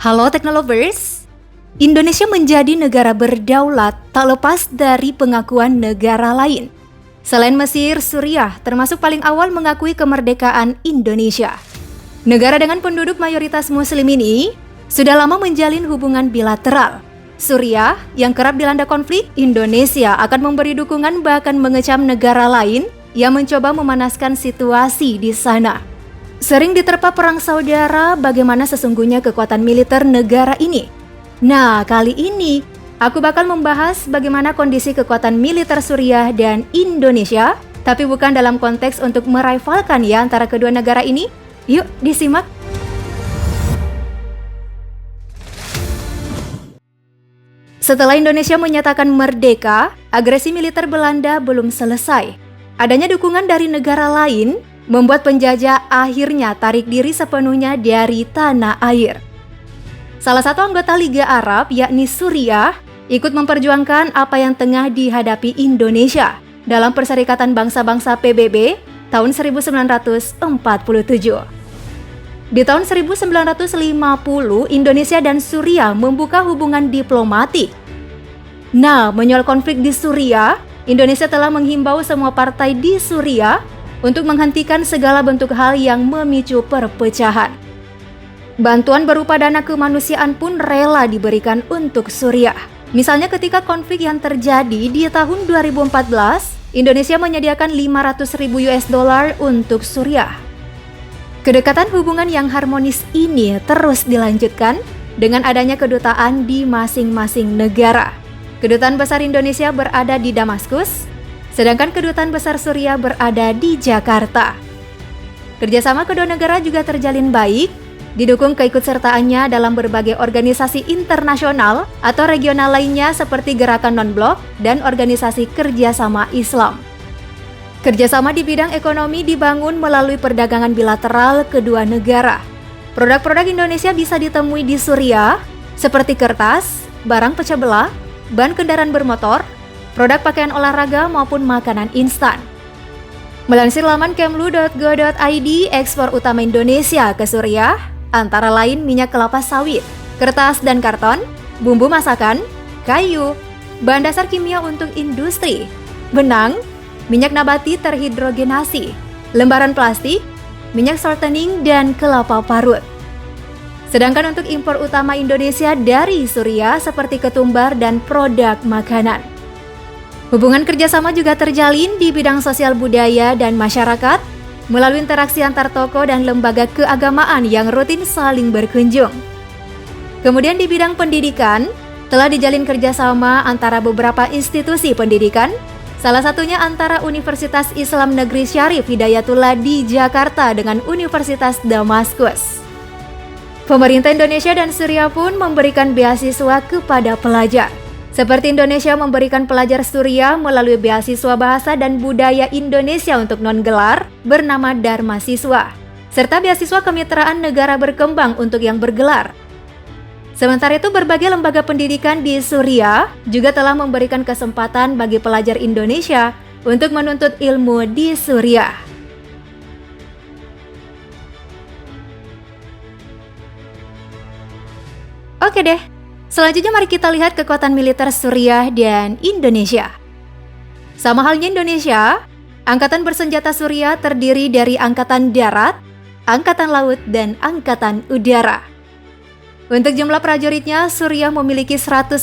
Halo Teknolovers, Indonesia menjadi negara berdaulat tak lepas dari pengakuan negara lain. Selain Mesir, Suriah termasuk paling awal mengakui kemerdekaan Indonesia. Negara dengan penduduk mayoritas muslim ini sudah lama menjalin hubungan bilateral. Suriah yang kerap dilanda konflik, Indonesia akan memberi dukungan bahkan mengecam negara lain yang mencoba memanaskan situasi di sana. Sering diterpa perang saudara, bagaimana sesungguhnya kekuatan militer negara ini? Nah, kali ini aku bakal membahas bagaimana kondisi kekuatan militer Suriah dan Indonesia, tapi bukan dalam konteks untuk merivalkan ya antara kedua negara ini. Yuk, disimak. Setelah Indonesia menyatakan merdeka, agresi militer Belanda belum selesai. Adanya dukungan dari negara lain membuat penjajah akhirnya tarik diri sepenuhnya dari tanah air. Salah satu anggota Liga Arab, yakni Suriah, ikut memperjuangkan apa yang tengah dihadapi Indonesia dalam Perserikatan Bangsa-Bangsa PBB tahun 1947. Di tahun 1950, Indonesia dan Suriah membuka hubungan diplomatik. Nah, menyoal konflik di Suriah, Indonesia telah menghimbau semua partai di Suriah untuk menghentikan segala bentuk hal yang memicu perpecahan. Bantuan berupa dana kemanusiaan pun rela diberikan untuk Suriah. Misalnya ketika konflik yang terjadi di tahun 2014, Indonesia menyediakan $500.000 untuk Suriah. Kedekatan hubungan yang harmonis ini terus dilanjutkan dengan adanya kedutaan di masing-masing negara. Kedutaan besar Indonesia berada di Damaskus, sedangkan kedutaan besar Suriah berada di Jakarta. Kerjasama kedua negara juga terjalin baik, didukung keikutsertaannya dalam berbagai organisasi internasional atau regional lainnya seperti Gerakan Non-Blok dan Organisasi Kerjasama Islam. Kerjasama di bidang ekonomi dibangun melalui perdagangan bilateral kedua negara. Produk-produk Indonesia bisa ditemui di Suriah seperti kertas, barang pecah belah, ban kendaraan bermotor, produk pakaian olahraga maupun makanan instan. Melansir laman kemlu.go.id, ekspor utama Indonesia ke Suriah antara lain minyak kelapa sawit, kertas dan karton, bumbu masakan, kayu, bahan dasar kimia untuk industri, benang, minyak nabati terhidrogenasi, lembaran plastik, minyak shortening, dan kelapa parut. Sedangkan untuk impor utama Indonesia dari Suriah seperti ketumbar dan produk makanan. Hubungan kerjasama juga terjalin di bidang sosial budaya dan masyarakat melalui interaksi antar tokoh dan lembaga keagamaan yang rutin saling berkunjung. Kemudian di bidang pendidikan, telah dijalin kerjasama antara beberapa institusi pendidikan, salah satunya antara Universitas Islam Negeri Syarif Hidayatullah di Jakarta dengan Universitas Damaskus. Pemerintah Indonesia dan Suriah pun memberikan beasiswa kepada pelajar. Seperti Indonesia memberikan pelajar Suriah melalui beasiswa bahasa dan budaya Indonesia untuk non-gelar bernama Dharma Siswa, serta beasiswa kemitraan negara berkembang untuk yang bergelar. Sementara itu, berbagai lembaga pendidikan di Suriah juga telah memberikan kesempatan bagi pelajar Indonesia untuk menuntut ilmu di Suriah. Oke deh. Selanjutnya mari kita lihat kekuatan militer Suriah dan Indonesia. Sama halnya Indonesia, Angkatan Bersenjata Suriah terdiri dari Angkatan Darat, Angkatan Laut, dan Angkatan Udara. Untuk jumlah prajuritnya, Suriah memiliki 100.000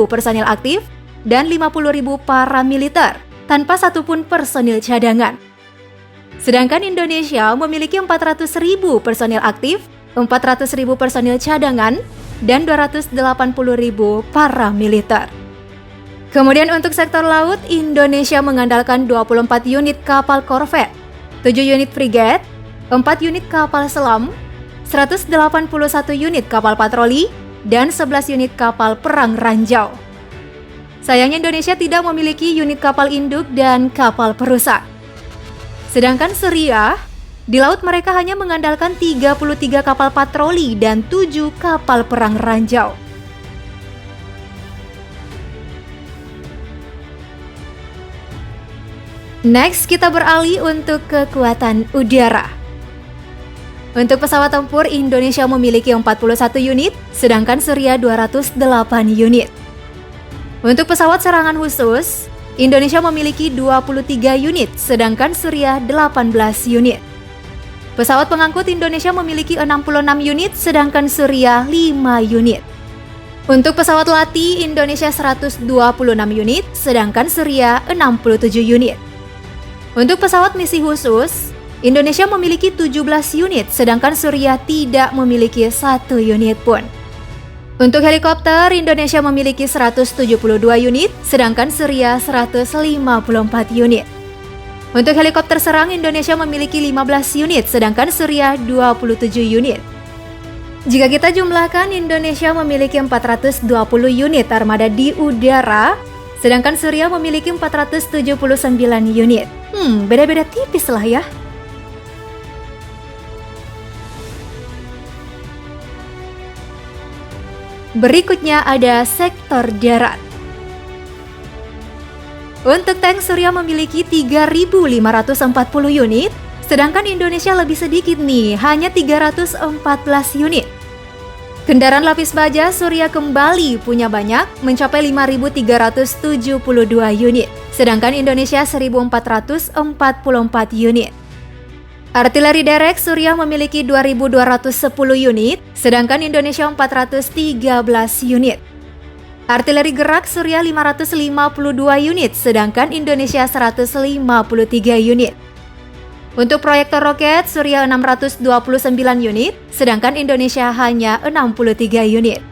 personil aktif dan 50.000 paramiliter, tanpa satupun personil cadangan. Sedangkan Indonesia memiliki 400.000 personil aktif, 400.000 personil cadangan, dan 280.000 paramiliter. Kemudian untuk sektor laut, Indonesia mengandalkan 24 unit kapal korvet, 7 unit frigat, 4 unit kapal selam, 181 unit kapal patroli, dan 11 unit kapal perang ranjau. Sayangnya Indonesia tidak memiliki unit kapal induk dan kapal perusak. Sedangkan Suriah, di laut mereka hanya mengandalkan 33 kapal patroli dan 7 kapal perang ranjau. Next, kita beralih untuk kekuatan udara. Untuk pesawat tempur, Indonesia memiliki 41 unit, sedangkan Suriah 208 unit. Untuk pesawat serangan khusus, Indonesia memiliki 23 unit, sedangkan Suriah 18 unit. Pesawat pengangkut Indonesia memiliki 66 unit, sedangkan Suriah 5 unit. Untuk pesawat latih, Indonesia 126 unit, sedangkan Suriah 67 unit. Untuk pesawat misi khusus, Indonesia memiliki 17 unit, sedangkan Suriah tidak memiliki 1 unit pun. Untuk helikopter, Indonesia memiliki 172 unit, sedangkan Suriah 154 unit. Untuk helikopter serang, Indonesia memiliki 15 unit, sedangkan Suriah 27 unit. Jika kita jumlahkan, Indonesia memiliki 420 unit armada di udara, sedangkan Suriah memiliki 479 unit. Beda-beda tipis lah ya. Berikutnya ada sektor darat. Untuk tank, Suriah memiliki 3.540 unit, sedangkan Indonesia lebih sedikit nih, hanya 314 unit. Kendaraan lapis baja, Suriah kembali punya banyak, mencapai 5.372 unit, sedangkan Indonesia 1.444 unit. Artileri derek, Suriah memiliki 2.210 unit, sedangkan Indonesia 413 unit. Artileri gerak, Suriah 552 unit, sedangkan Indonesia 153 unit. Untuk proyektor roket, Suriah 629 unit, sedangkan Indonesia hanya 63 unit.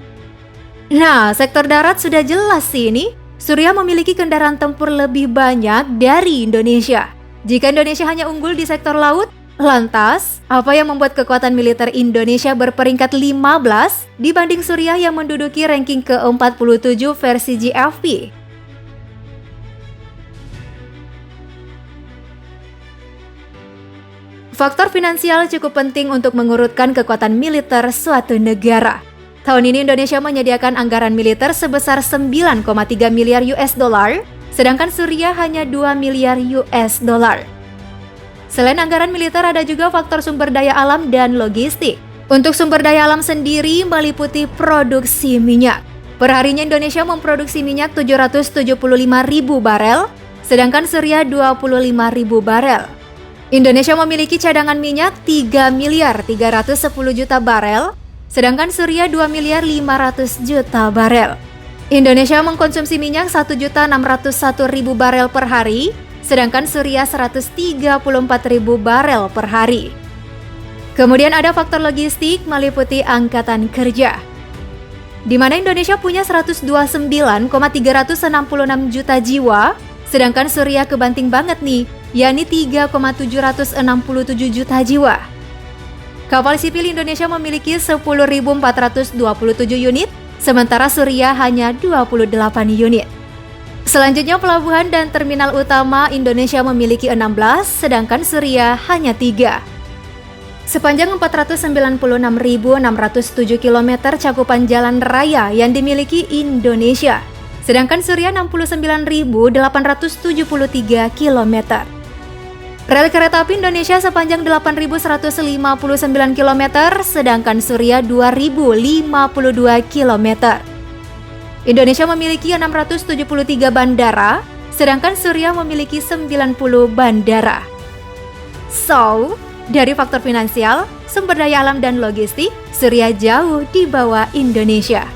Nah, sektor darat sudah jelas sih ini. Suriah memiliki kendaraan tempur lebih banyak dari Indonesia. Jika Indonesia hanya unggul di sektor laut, lantas apa yang membuat kekuatan militer Indonesia berperingkat 15 dibanding Suriah yang menduduki ranking ke-47 versi GFP? Faktor finansial cukup penting untuk mengurutkan kekuatan militer suatu negara. Tahun ini Indonesia menyediakan anggaran militer sebesar 9,3 miliar US dollar, sedangkan Suriah hanya 2 miliar US dollar. Selain anggaran militer, ada juga faktor sumber daya alam dan logistik. Untuk sumber daya alam sendiri meliputi produksi minyak. Perharinya Indonesia memproduksi minyak 775.000 barel, sedangkan Suriah 25.000 barel. Indonesia memiliki cadangan minyak 3 miliar 310 juta barel, sedangkan Suriah 2 miliar 500 juta barel. Indonesia mengkonsumsi minyak 1.601.000 barel per hari, sedangkan Suriah 134.000 barel per hari. Kemudian ada faktor logistik meliputi angkatan kerja, di mana Indonesia punya 129,366 juta jiwa, sedangkan Suriah kebanting banget nih, yakni 3,767 juta jiwa. Kapal sipil Indonesia memiliki 10.427 unit, sementara Suriah hanya 28 unit. Selanjutnya pelabuhan dan terminal utama Indonesia memiliki 16, sedangkan Suriah hanya 3. Sepanjang 496.607 km cakupan jalan raya yang dimiliki Indonesia, sedangkan Suriah 69.873 km. Rel kereta api Indonesia sepanjang 8.159 km, sedangkan Suriah 2.052 km. Indonesia memiliki 673 bandara, sedangkan Suriah memiliki 90 bandara. So, dari faktor finansial, sumber daya alam dan logistik, Suriah jauh di bawah Indonesia.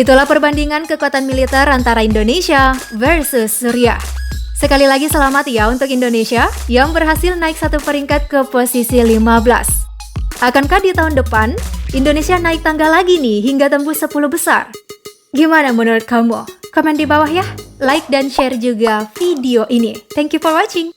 Itulah perbandingan kekuatan militer antara Indonesia versus Suriah. Sekali lagi selamat ya untuk Indonesia yang berhasil naik satu peringkat ke posisi 15. Akankah di tahun depan Indonesia naik tangga lagi nih hingga tembus 10 besar? Gimana menurut kamu? Komen di bawah ya. Like dan share juga video ini. Thank you for watching.